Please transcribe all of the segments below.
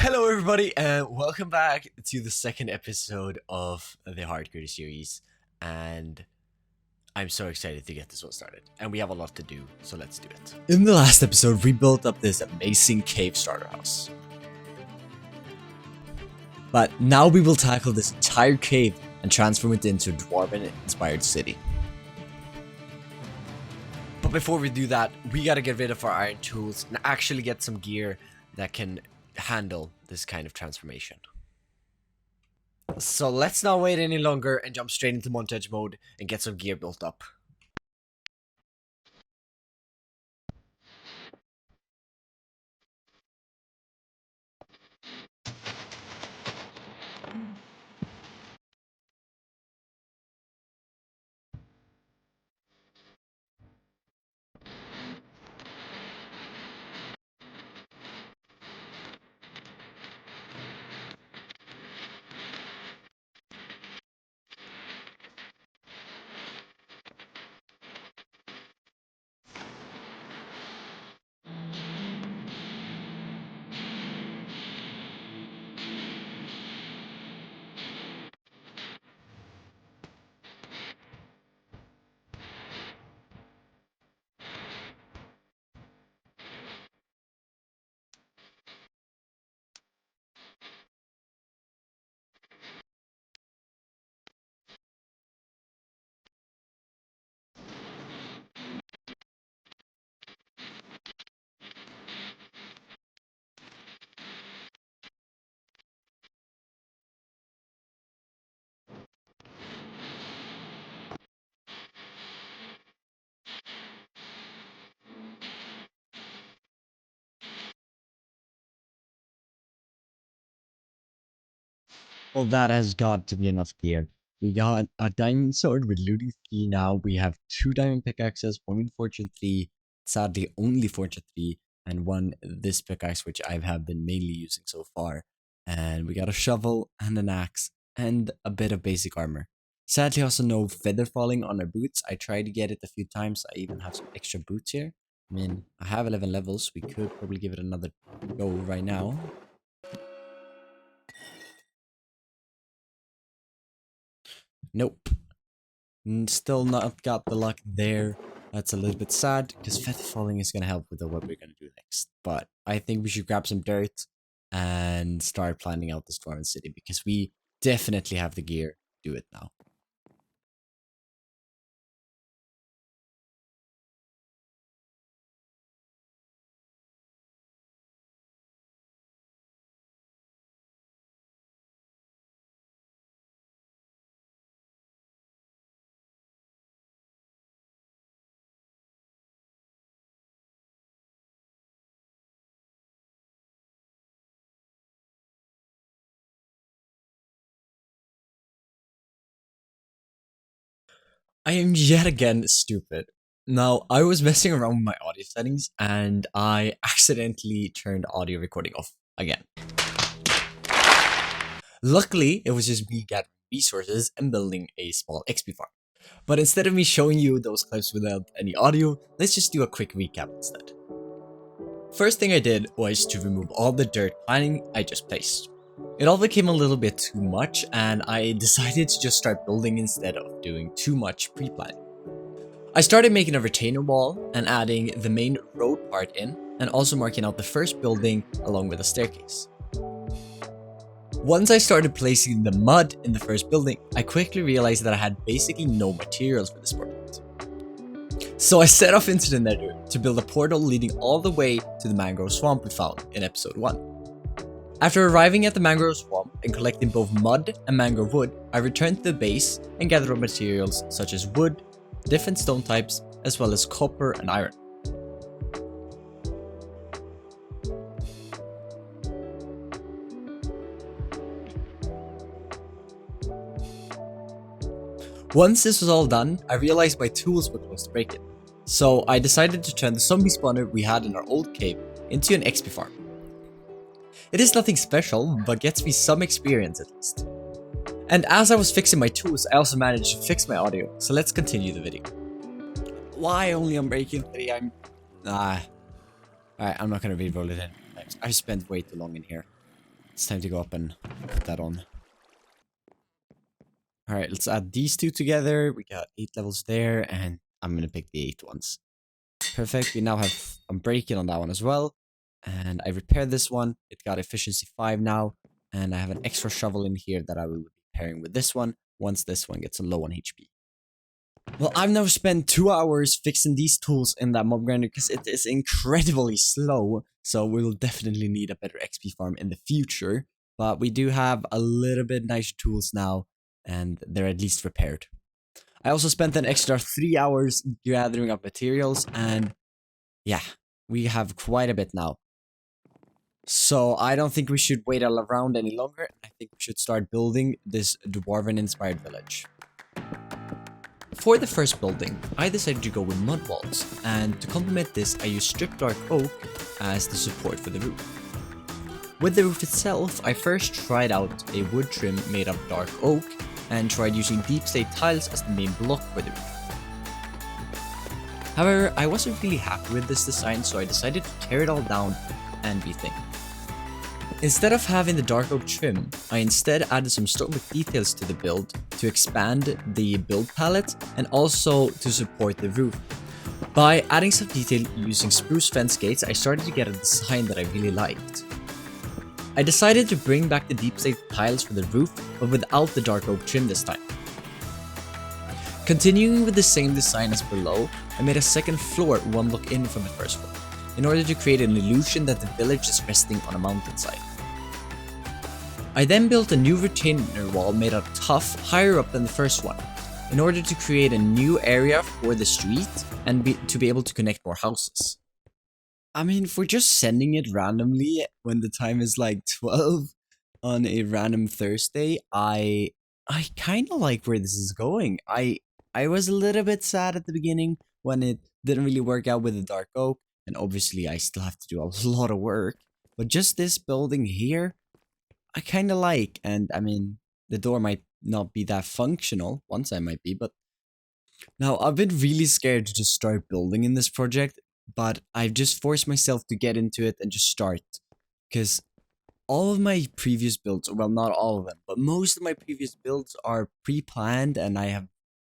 Hello everybody and welcome back to the second episode of the Hardcore series, and I'm so excited to get this one started, and we have a lot to do, so let's do it. In the last episode we built up this amazing cave starter house, but now we will tackle this entire cave and transform it into a dwarven inspired city. But before we do that, we gotta get rid of our iron tools and actually get some gear that can handle this kind of transformation. So let's not wait any longer and jump straight into montage mode and get some gear built up. Well, that has got to be enough gear. We got a diamond sword with looting 3 now. We have 2 diamond pickaxes, 1 with fortune 3, sadly only fortune 3, and 1 this pickaxe which I have been mainly using so far. And we got a shovel and an axe and a bit of basic armor. Sadly also no feather falling on our boots. I tried to get it a few times. I even have some extra boots here. I mean, I have 11 levels. We could probably give it another go right now. Nope. Still not got the luck there. That's a little bit sad, because feather falling is going to help with what we're going to do next. But I think we should grab some dirt and start planning out this dwarven city, because we definitely have the gear to do it now. I am yet again stupid. Now, I was messing around with my audio settings and I accidentally turned audio recording off again. Luckily, it was just me gathering resources and building a small XP farm. But instead of me showing you those clips without any audio, let's just do a quick recap instead. First thing I did was to remove all the dirt planning I just placed. It all became a little bit too much and I decided to just start building instead of doing too much pre-planning. I started making a retainer wall and adding the main road part in, and also marking out the first building along with a staircase. Once I started placing the mud in the first building, I quickly realized that I had basically no materials for this project. So I set off into the nether to build a portal leading all the way to the mangrove swamp we found in episode 1. After arriving at the mangrove swamp and collecting both mud and mangrove wood, I returned to the base and gathered up materials such as wood, different stone types, as well as copper and iron. Once this was all done, I realized my tools were close to breaking, so I decided to turn the zombie spawner we had in our old cave into an XP farm. It is nothing special, but gets me some experience at least. And as I was fixing my tools, I also managed to fix my audio, so let's continue the video. Why only on breaking 3? Alright, I'm not gonna re-roll it in. I've spent way too long in here. It's time to go up and put that on. Alright, let's add these two together. We got 8 levels there, and I'm gonna pick the 8 ones. Perfect. We now have unbreaking on that one as well. And I repaired this one. It got efficiency 5 now. And I have an extra shovel in here that I will be pairing with this one once this one gets low on HP. Well, I've now spent 2 hours fixing these tools in that mob grinder because it is incredibly slow. So we'll definitely need a better XP farm in the future. But we do have a little bit nicer tools now, and they're at least repaired. I also spent an extra 3 hours gathering up materials, and yeah, we have quite a bit now. So I don't think we should wait around any longer. I think we should start building this Dwarven-inspired village. For the first building, I decided to go with mud walls, and to complement this, I used stripped dark oak as the support for the roof. With the roof itself, I first tried out a wood trim made of dark oak, and tried using deep slate tiles as the main block for the roof. However, I wasn't really happy with this design, so I decided to tear it all down and rethink. Instead of having the dark oak trim, I instead added some stonework details to the build to expand the build palette and also to support the roof. By adding some detail using spruce fence gates, I started to get a design that I really liked. I decided to bring back the deep slate tiles for the roof, but without the dark oak trim this time. Continuing with the same design as below, I made a second floor one block in from the first floor, in order to create an illusion that the village is resting on a mountainside. I then built a new retainer wall made out of tuff higher up than the first one, in order to create a new area for the street and to be able to connect more houses. I mean, for just sending it randomly when the time is like 12 on a random Thursday, I kind of like where this is going. I was a little bit sad at the beginning when it didn't really work out with the dark oak, and obviously I still have to do a lot of work. But just this building here, I kind of like, and I mean, the door might not be that functional, once I might be, but now I've been really scared to just start building in this project. But I've just forced myself to get into it and just start. Because all of my previous builds, well, not all of them, but most of my previous builds are pre-planned, and I have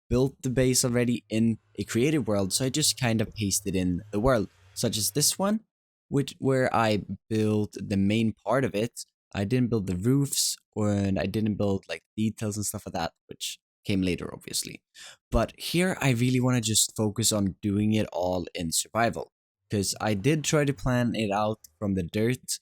built the base already in a creative world, so I just kind of pasted in the world, such as this one, where I built the main part of it. I didn't build the roofs, and I didn't build like details and stuff like that, which came later, obviously. But here I really want to just focus on doing it all in survival, because I did try to plan it out from the dirt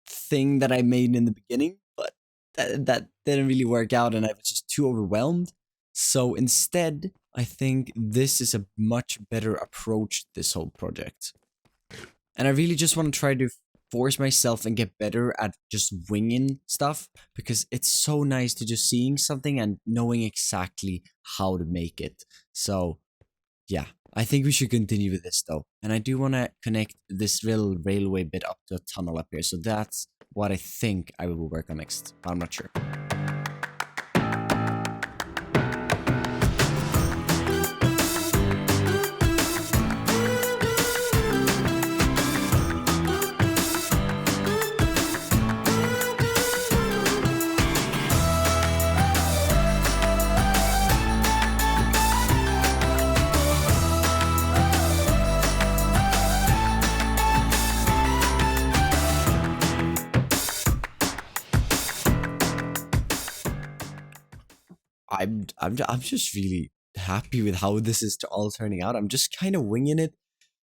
thing that I made in the beginning, but that didn't really work out, and I was just too overwhelmed. So instead, I think this is a much better approach to this whole project. And I really just want to try to force myself and get better at just winging stuff, because it's so nice to just seeing something and knowing exactly how to make it. So yeah, I think we should continue with this though, and I do want to connect this little railway bit up to a tunnel up here, so that's what I think I will work on next, but I'm not sure. I'm just really happy with how this is all turning out. I'm just kind of winging it,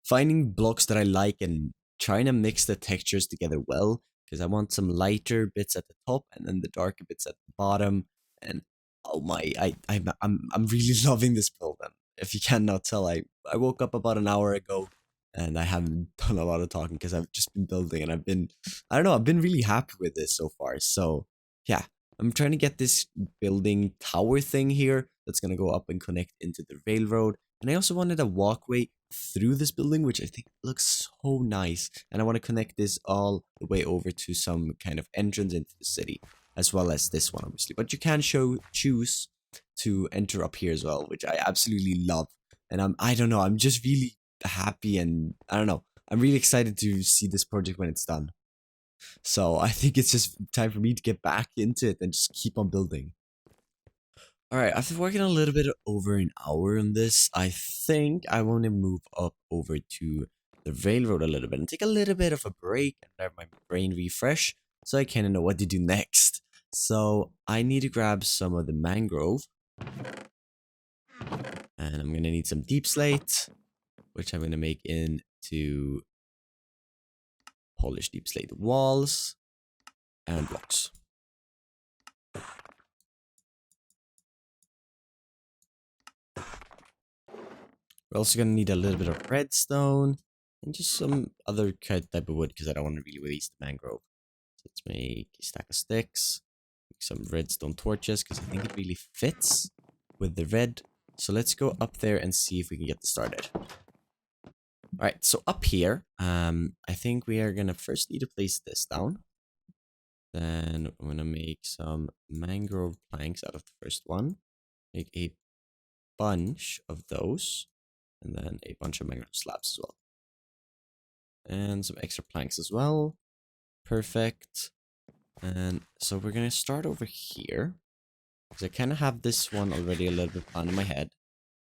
finding blocks that I like and trying to mix the textures together well, because I want some lighter bits at the top and then the darker bits at the bottom. And oh my, I'm really loving this build. And if you cannot tell, I woke up about an hour ago and I haven't done a lot of talking because I've just been building, and I've been really happy with this so far. So yeah, I'm trying to get this building tower thing here that's going to go up and connect into the railroad. And I also wanted a walkway through this building, which I think looks so nice. And I want to connect this all the way over to some kind of entrance into the city, as well as this one, obviously. But you can choose to enter up here as well, which I absolutely love. And I don't know, I'm just really happy, and I don't know, I'm really excited to see this project when it's done. So I think it's just time for me to get back into it and just keep on building. Alright, after working a little bit over an hour on this, I think I want to move up over to the railroad a little bit and take a little bit of a break and let my brain refresh so I kind of know what to do next. So I need to grab some of the mangrove. And I'm going to need some deep slate, which I'm going to make into polished deep slate walls and blocks. We're also going to need a little bit of redstone and just some other type of wood because I don't want to really waste the mangrove. So let's make a stack of sticks, make some redstone torches because I think it really fits with the red. So let's go up there and see if we can get this started. Alright, so up here, I think we are going to first need to place this down. Then I'm going to make some mangrove planks out of the first one. Make a bunch of those. And then a bunch of mangrove slabs as well. And some extra planks as well. Perfect. And so we're going to start over here. Because I kind of have this one already a little bit planned in my head.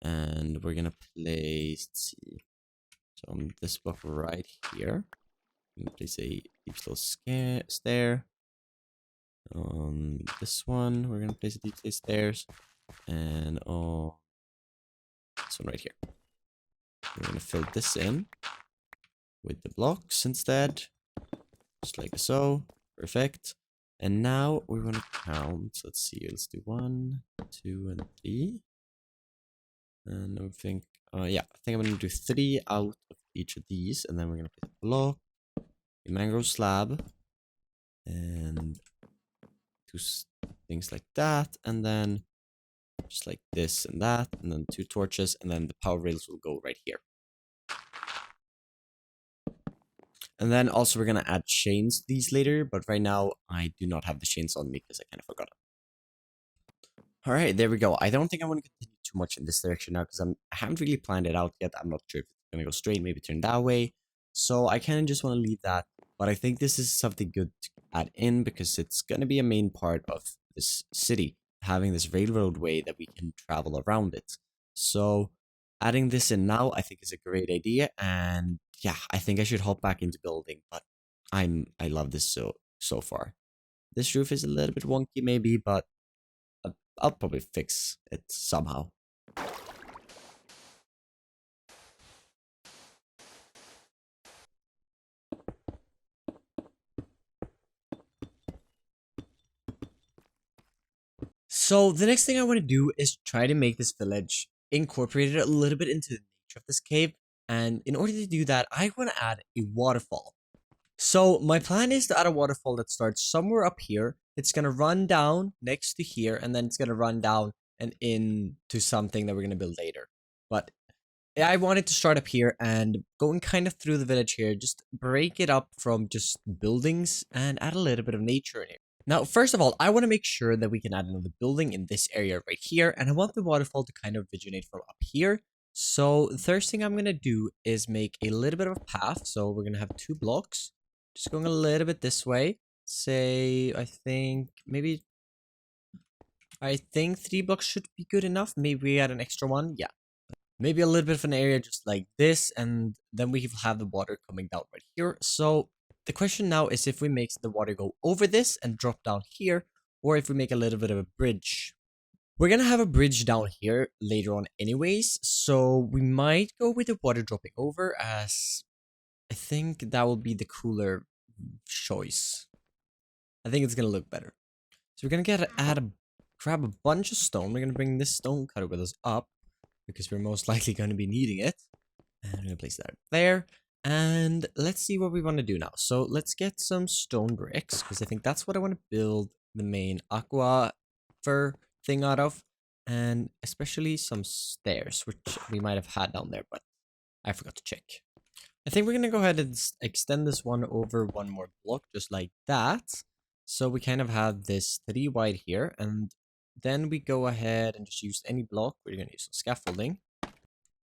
And we're going to place, let's see. So on this block right here. I'm going to place a deep slope stair. On this one, we're going to place a deep slope stairs. And on this one right here. We're going to fill this in with the blocks instead. Just like so. Perfect. And now we want to count. Let's see. Let's do 1, 2, and 3. And I think, yeah, I think I'm going to do 3 out of each of these. And then we're going to put a block, a mangrove slab, and 2 things like that. And then just like this and that. And then 2 torches. And then the power rails will go right here. And then also we're going to add chains to these later, but right now I do not have the chains on me because I kind of forgot it. Alright, there we go. I don't think I want to continue too much in this direction now because I haven't really planned it out yet. I'm not sure if it's going to go straight, maybe turn that way. So I kind of just want to leave that. But I think this is something good to add in because it's going to be a main part of this city, having this railroad way that we can travel around it. So adding this in now, I think is a great idea, and yeah, I think I should hop back into building, but I love this so far. This roof is a little bit wonky maybe, but I'll probably fix it somehow. So the next thing I want to do is try to make this village incorporated a little bit into the nature of this cave. And in order to do that, I want to add a waterfall. So my plan is to add a waterfall that starts somewhere up here. It's going to run down next to here, and then it's going to run down and into something that we're going to build later. But I wanted to start up here and going kind of through the village here, just break it up from just buildings and add a little bit of nature in it. Now, first of all, I want to make sure that we can add another building in this area right here, and I want the waterfall to kind of originate from up here. So the first thing I'm going to do is make a little bit of a path. So we're going to have 2 blocks, just going a little bit this way. Say, I think 3 blocks should be good enough. Maybe we add an extra one. Yeah. Maybe a little bit of an area just like this, and then we have the water coming down right here. So the question now is if we make the water go over this and drop down here, or if we make a little bit of a bridge. We're going to have a bridge down here later on anyways, so we might go with the water dropping over, as I think that will be the cooler choice. I think it's going to look better. So we're going to grab a bunch of stone. We're going to bring this stone cutter with us up, because we're most likely going to be needing it. And I'm going to place that there. And let's see what we want to do now. So let's get some stone bricks, because I think that's what I want to build the main aqua fur thing out of. And especially some stairs, which we might have had down there, but I forgot to check. I think we're going to go ahead and extend this one over 1 more block, just like that. So we kind of have this 3 wide here, and then we go ahead and just use any block. We're going to use some scaffolding.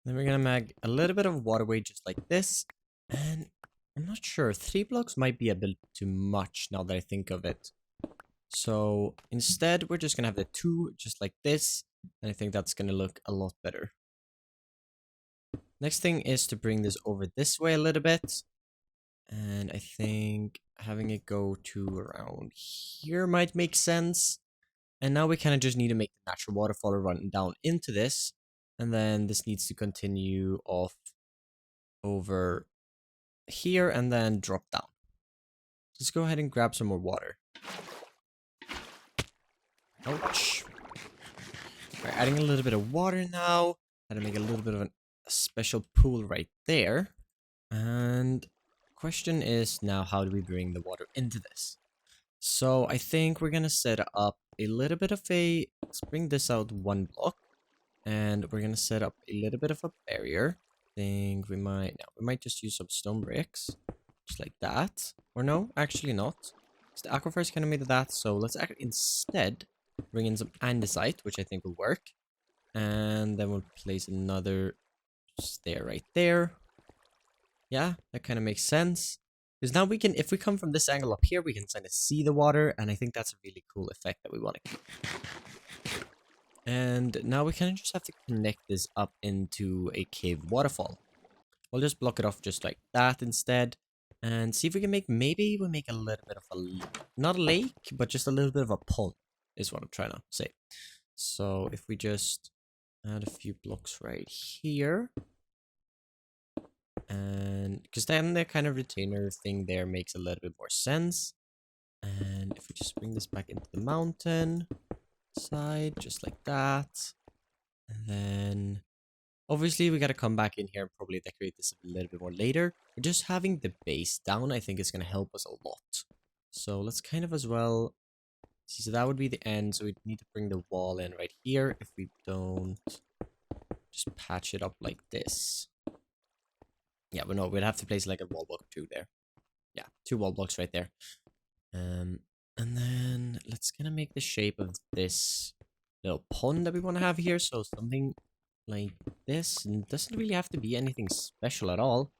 Then we're going to make a little bit of waterway just like this. And I'm not sure. 3 blocks might be a bit too much now that I think of it. So instead, we're just gonna have the 2 just like this. And I think that's gonna look a lot better. Next thing is to bring this over this way a little bit. And I think having it go to around here might make sense. And now we kind of just need to make the natural waterfall run down into this. And then this needs to continue off over here and then drop down. Let's go ahead and grab some more water. Ouch. We're adding a little bit of water now. Gotta make a little bit of a special pool right there. And question is now, how do we bring the water into this? So I think we're gonna set up a little bit of a, let's bring this out 1 block. And we're gonna set up a little bit of a barrier. I think we might just use some stone bricks. Just like that. Or no, actually not. The aquifer is kind of made of that, so let's instead bring in some andesite, which I think will work. And then we'll place another stair right there. Yeah, that kind of makes sense. Because now we can, if we come from this angle up here, we can kind of see the water, and I think that's a really cool effect that we want to keep. And now we kind of just have to connect this up into a cave waterfall. We'll just block it off just like that instead. And see if we can maybe we make a little bit of a, not a lake, but just a little bit of a pond, is what I'm trying to say. So if we just add a few blocks right here. And because then the kind of retainer thing there makes a little bit more sense. And if we just bring this back into the mountain side, just like that. And then obviously we got to come back in here and probably decorate this a little bit more later. But just having the base down, I think, is going to help us a lot. So let's kind of as well see. So that would be the end. So we need to bring the wall in right here. If we don't, just patch it up like this. Yeah, but no, we'd have to place like a wall block or 2 there. Yeah, 2 wall blocks right there. And then let's kind of make the shape of this little pond that we want to have here. So something like this, and it doesn't really have to be anything special at all.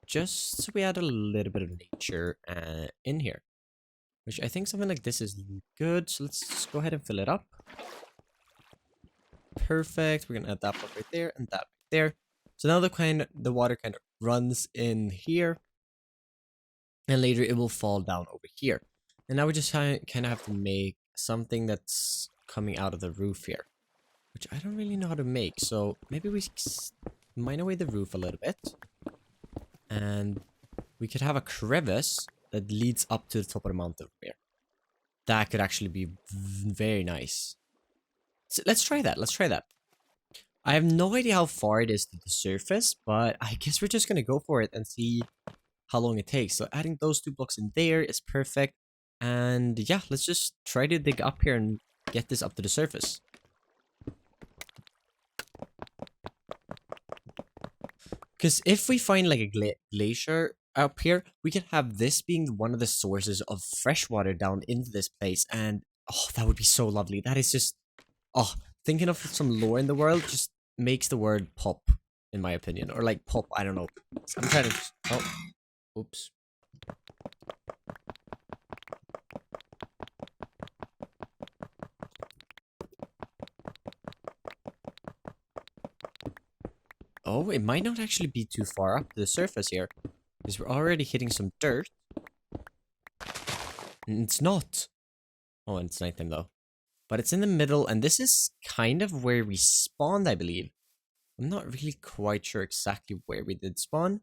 Just so we add a little bit of nature in here. Which I think something like this is good. So let's just go ahead and fill it up. Perfect. We're gonna add that block right there and that right there. So now the water kind of runs in here. And later it will fall down over here. And now we just kind of have to make something that's coming out of the roof here. Which I don't really know how to make. So maybe we mine away the roof a little bit. And we could have a crevice that leads up to the top of the mountain here. That could actually be very nice. So let's try that. Let's try that. I have no idea how far it is to the surface, but I guess we're just going to go for it and see how long it takes. So adding those 2 blocks in there is perfect. And yeah, let's just try to dig up here and get this up to the surface. Because if we find like a glacier up here, we can have this being one of the sources of fresh water down into this place. And oh, that would be so lovely. That is just, oh, thinking of some lore in the world just makes the word pop, in my opinion. Or like pop, I don't know. I'm trying to, oh, oops. Oh, it might not actually be too far up to the surface here. Because we're already hitting some dirt. And it's not. Oh, and it's nighttime though. But it's in the middle, and this is kind of where we spawned, I believe. I'm not really quite sure exactly where we did spawn.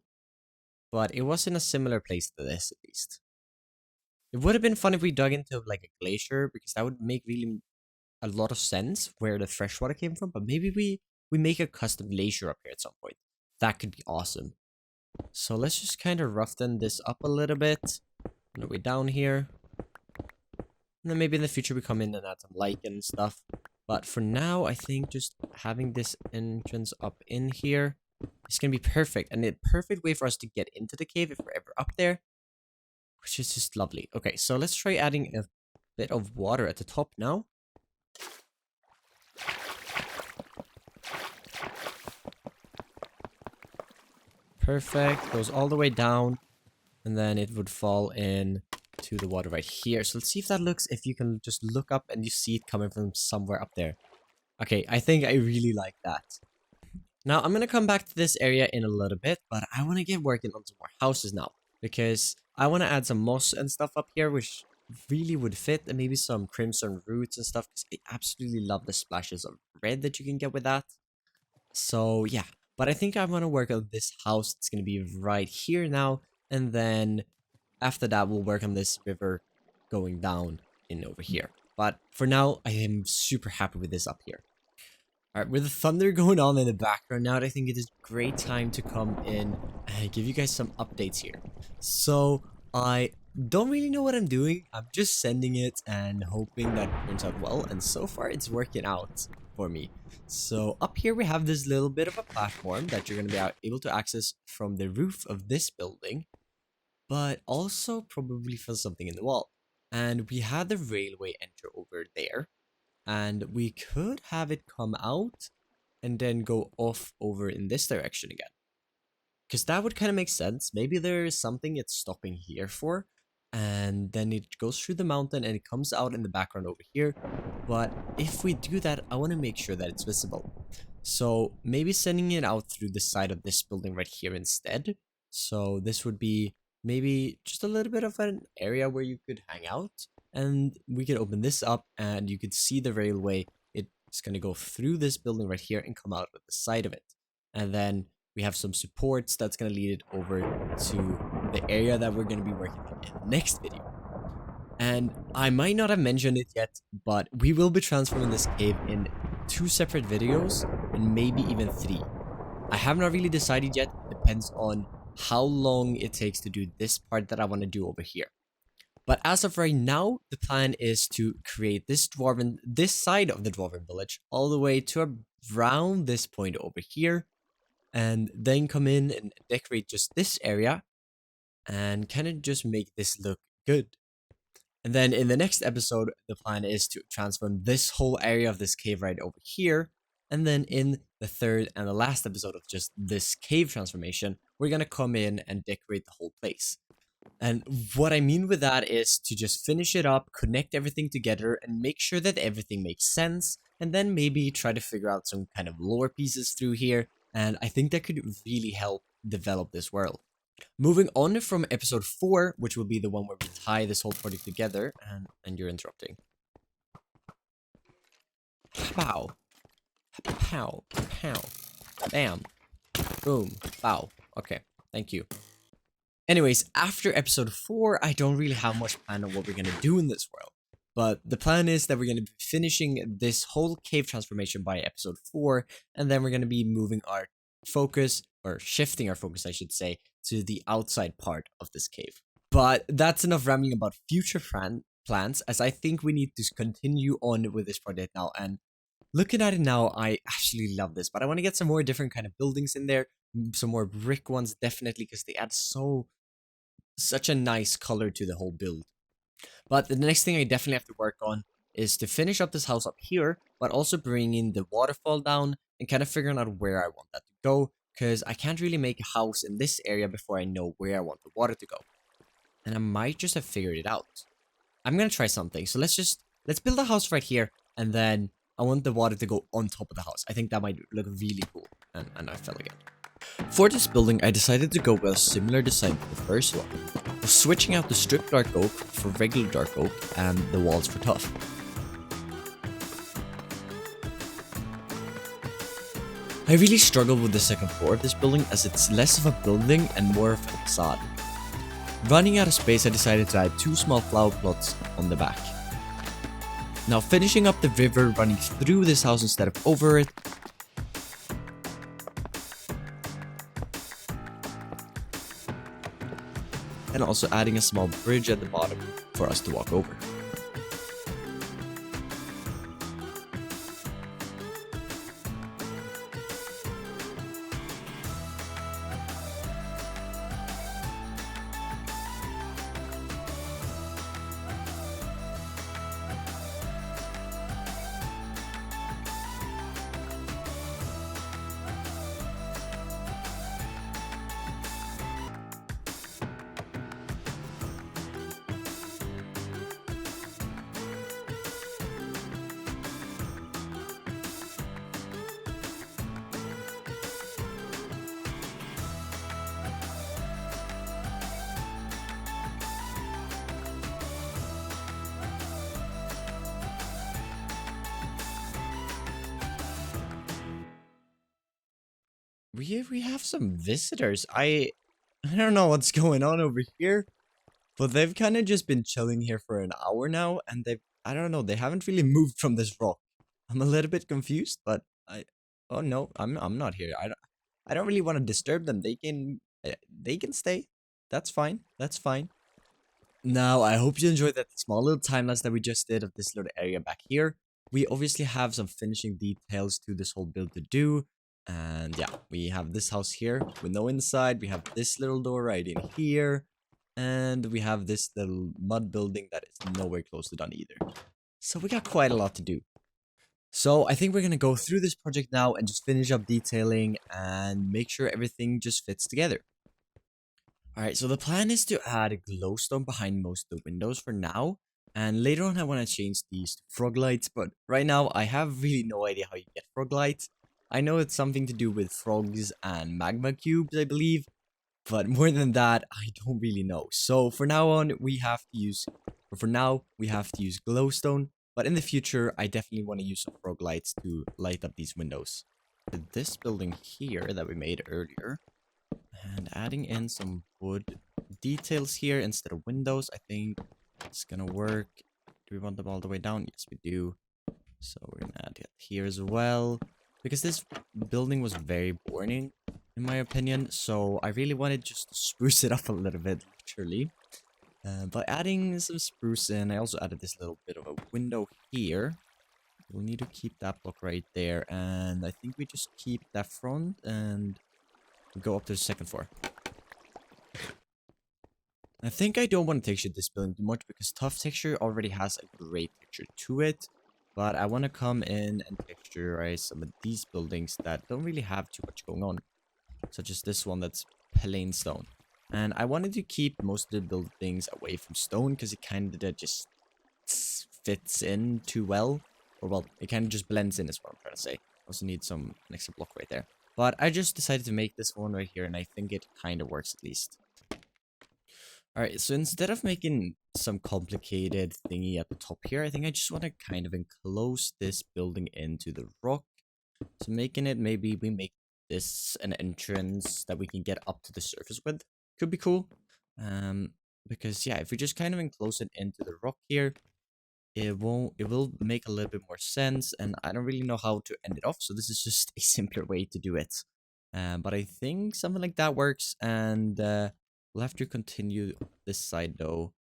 But it was in a similar place to this, at least. It would have been fun if we dug into like a glacier, because that would make really a lot of sense where the fresh water came from. But maybe we make a custom glacier up here at some point. That could be awesome. So let's just kind of roughen this up a little bit. On the way down here. And then maybe in the future we come in and add some lichen and stuff. But for now, I think just having this entrance up in here is going to be perfect. And a perfect way for us to get into the cave if we're ever up there. Which is just lovely. Okay, so let's try adding a bit of water at the top now. Perfect. Goes all the way down. and then it would fall in to the water right here. So let's see if that looks, if you can just look up and you see it coming from somewhere up there. Okay, I think I really like that. Now, I'm going to come back to this area in a little bit, but I want to get working on some more houses now, because I want to add some moss and stuff up here, which really would fit, and maybe some crimson roots and stuff, because I absolutely love the splashes of red that you can get with that. So, yeah, but I think I want to work on this house. It's going to be right here now, and then after that, we'll work on this river going down in over here. But for now, I am super happy with this up here. Alright, with the thunder going on in the background now, I think it is a great time to come in and give you guys some updates here. So, I don't really know what I'm doing. I'm just sending it and hoping that it turns out well. And so far, it's working out for me. So, up here we have this little bit of a platform that you're going to be able to access from the roof of this building, but also probably from something in the wall. And we had the railway enter over there. And we could have it come out and then go off over in this direction again. Because that would kind of make sense. Maybe there is something it's stopping here for. And then it goes through the mountain and it comes out in the background over here. But if we do that, I want to make sure that it's visible. So maybe sending it out through the side of this building right here instead. So this would be maybe just a little bit of an area where you could hang out. And we could open this up and you could see the railway. It's going to go through this building right here and come out at the side of it. And then we have some supports that's going to lead it over to the area that we're going to be working on in the next video. And I might not have mentioned it yet, but we will be transforming this cave in 2 separate videos and maybe even 3. I have not really decided yet. It depends on how long it takes to do this part that I want to do over here. But as of right now, the plan is to create this side of the Dwarven village all the way to around this point over here, and then come in and decorate just this area and kind of just make this look good. And then in the next episode, the plan is to transform this whole area of this cave right over here. And then in the third and the last episode of just this cave transformation, we're going to come in and decorate the whole place. And what I mean with that is to just finish it up, connect everything together, and make sure that everything makes sense, and then maybe try to figure out some kind of lore pieces through here, and I think that could really help develop this world. Moving on from episode 4, which will be the one where we tie this whole project together, and you're interrupting. Pow. Pow. Pow. Bam. Boom. Pow. Okay, thank you. Anyways, after episode 4, I don't really have much plan on what we're going to do in this world. But the plan is that we're going to be finishing this whole cave transformation by episode 4, and then we're going to be moving our focus, or shifting our focus, I should say, to the outside part of this cave. But that's enough rambling about future plans, as I think we need to continue on with this project now. And looking at it now, I actually love this, but I want to get some more different kind of buildings in there, some more brick ones, definitely, because they add such a nice color to the whole build. But the next thing I definitely have to work on is to finish up this house up here, but also bringing the waterfall down and kind of figuring out where I want that to go, because I can't really make a house in this area before I know where I want the water to go. And I might just have figured it out. I'm gonna try something. So let's build a house right here, and then I want the water to go on top of the house. I think that might look really cool. And I fell again. For this building, I decided to go with a similar design to the first one, switching out the stripped dark oak for regular dark oak and the walls for tough. I really struggled with the second floor of this building, as it's less of a building and more of a facade. Running out of space, I decided to add 2 small flower plots on the back. Now finishing up the river running through this house instead of over it, and also adding a small bridge at the bottom for us to walk over. we have some visitors. I don't know what's going on over here, but they've kind of just been chilling here for an hour now, and I don't know, they haven't really moved from this rock. I'm a little bit confused, but oh no, I'm not here. I don't really want to disturb them. They can stay. That's fine. That's fine. Now, I hope you enjoyed that small little time lapse that we just did of this little area back here. We obviously have some finishing details to this whole build to do. And yeah, we have this house here with no inside. We have this little door right in here. And we have this little mud building that is nowhere close to done either. So we got quite a lot to do. So I think we're going to go through this project now and just finish up detailing and make sure everything just fits together. Alright, so the plan is to add glowstone behind most of the windows for now. And later on I want to change these to frog lights, but right now I have really no idea how you get frog lights. I know it's something to do with frogs and magma cubes, I believe. But more than that, I don't really know. So for now on, we have to use glowstone. But in the future, I definitely want to use some frog lights to light up these windows. This building here that we made earlier, and adding in some wood details here instead of windows, I think it's gonna work. Do we want them all the way down? Yes, we do. So we're gonna add it here as well, because this building was very boring in my opinion, so I really wanted just to spruce it up a little bit, literally. By adding some spruce in, I also added this little bit of a window here. We'll need to keep that block right there, and I think we just keep that front and go up to the second floor. I think I don't want to texture this building too much because Tough Texture already has a great texture to it. But I want to come in and texturize some of these buildings that don't really have too much going on. Such as this one that's plain stone. And I wanted to keep most of the buildings away from stone because it kind of just fits in too well. Or well, it kind of just blends in is what I'm trying to say. Also need an extra block right there. But I just decided to make this one right here, and I think it kind of works at least. Alright, so instead of making some complicated thingy at the top here, I think I just want to kind of enclose this building into the rock. So making it, maybe we make this an entrance that we can get up to the surface with. Could be cool. Because yeah, if we just kind of enclose it into the rock here, it will make a little bit more sense, and I don't really know how to end it off, so this is just a simpler way to do it. But I think something like that works, and we'll have to continue this side though,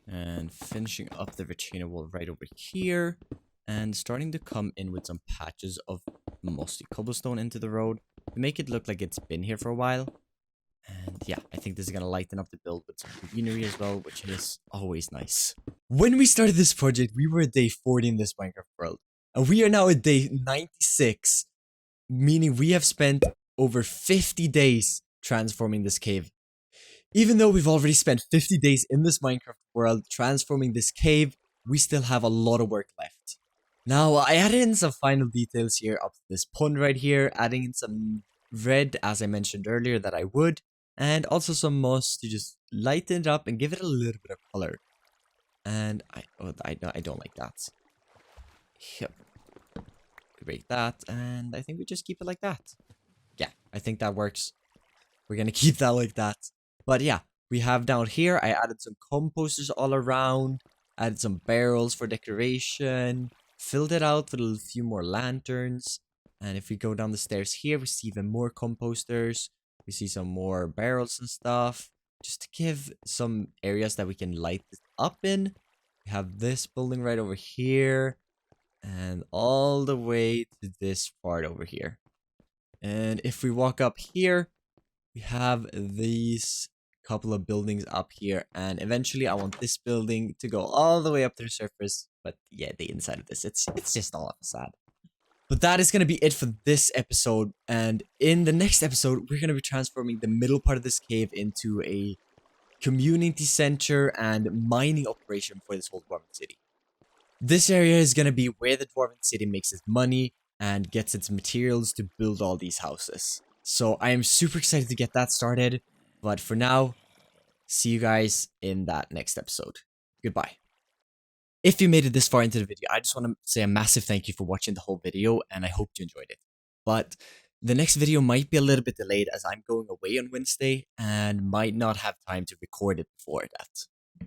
and finishing up the retainer wall right over here, and starting to come in with some patches of mossy cobblestone into the road to make it look like it's been here for a while. And yeah, I think this is gonna lighten up the build with some greenery as well, which is always nice. When we started this project, we were at day 40 in this Minecraft world. And we are now at day 96, meaning we have spent over 50 days transforming this cave. Even though we've already spent 50 days in this Minecraft world transforming this cave, we still have a lot of work left. Now, I added in some final details here up to this pond right here, adding in some red, as I mentioned earlier, that I would. And also some moss to just lighten it up and give it a little bit of color. And I don't like that. Yep. Break that, and I think we just keep it like that. Yeah, I think that works. We're gonna keep that like that. But yeah, we have down here, I added some composters all around, added some barrels for decoration, filled it out with a few more lanterns. And if we go down the stairs here, we see even more composters. We see some more barrels and stuff, just to give some areas that we can light this up in. We have this building right over here, and all the way to this part over here. And if we walk up here, we have these couple of buildings up here, and eventually I want this building to go all the way up to the surface. But yeah, the inside of this, it's just all sad. But that is going to be it for this episode, and in the next episode, we're going to be transforming the middle part of this cave into a community center and mining operation for this whole Dwarven city. This area is going to be where the Dwarven city makes its money and gets its materials to build all these houses. So I am super excited to get that started, but for now, see you guys in that next episode. Goodbye. If you made it this far into the video, I just want to say a massive thank you for watching the whole video, and I hope you enjoyed it. But The next video might be a little bit delayed as I'm going away on Wednesday and might not have time to record it before that.